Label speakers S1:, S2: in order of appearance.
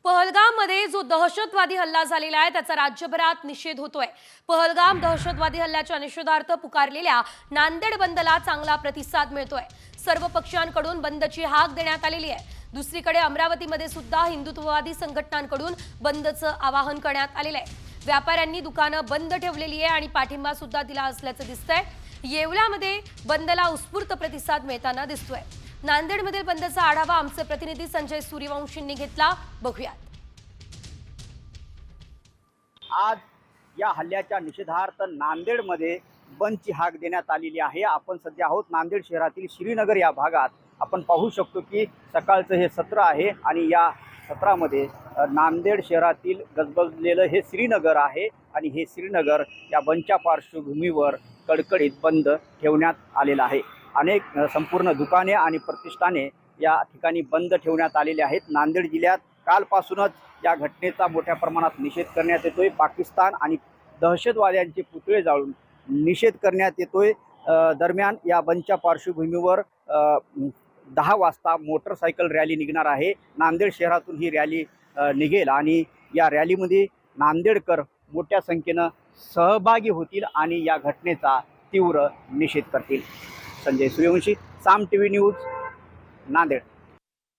S1: पहलगाममध्ये जो दहशतवादी हल्ला झालेला आहे त्याचा राज्यभरात निषेध होतोय। पहलगाम दहशतवादी हल्ल्याच्या निषेधार्थ पुकारलेल्या नांदेड बंदला चांगला प्रतिसाद मिळतोय। सर्व पक्षांकडून बंदची हाक देण्यात आलेली आहे। दुसरीकडे अमरावतीमध्ये सुद्धा हिंदुत्ववादी संघटनांकडून बंदचं आवाहन करण्यात आलेलं आहे। व्यापाऱ्यांनी दुकानं बंद ठेवलेली आहे आणि पाठिंबा सुद्धा दिला असल्याचं दिसतंय। येवल्यामध्ये बंदला उत्स्फूर्त प्रतिसाद मिळताना दिसतोय। नांदेडमधील बंदचा आढावा आमचे प्रतिनिधी संजय सूर्यवंशींनी घेतला, बघूयात।
S2: आज या हल्ल्याच्या निषेधार्थ नांदेडमध्ये बंदची हाक देण्यात आलेली आहे। आपण सध्या आहोत नांदेड शहरातील श्रीनगर या भागात। आपण पाहू शकतो की सकाळचं हे सत्र आहे आणि या सत्रामध्ये नांदेड शहरातील गजबजलेलं हे श्रीनगर आहे आणि हे श्रीनगर या बंदच्या पार्श्वभूमीवर कडकडीत बंद ठेवण्यात आलेलं आहे। अनेक संपूर्ण दुकाने आणि प्रतिष्ठाने या ठिकाणी बंद ठेवण्यात आलेले आहेत। नांदेड जिल्ह्यात कालपासूनच या घटनेचा मोठ्या प्रमाणात निषेध करण्यात येतोय। पाकिस्तान आणि दहशतवाद्यांचे पुतळे जाळून निषेध करण्यात येतोय। दरम्यान या बंदच्या पार्श्वभूमीवर 10 वाजता मोटरसायकल रॅली निघणार आहे। नांदेड शहरातून ही रॅली निघेल आणि या रॅलीमध्ये नांदेडकर मोठ्या संख्येनं सहभागी होतील आणि या घटनेचा तीव्र निषेध करतील। संजय सूर्यवंशी, साम टीव्ही न्यूज, नांदेड।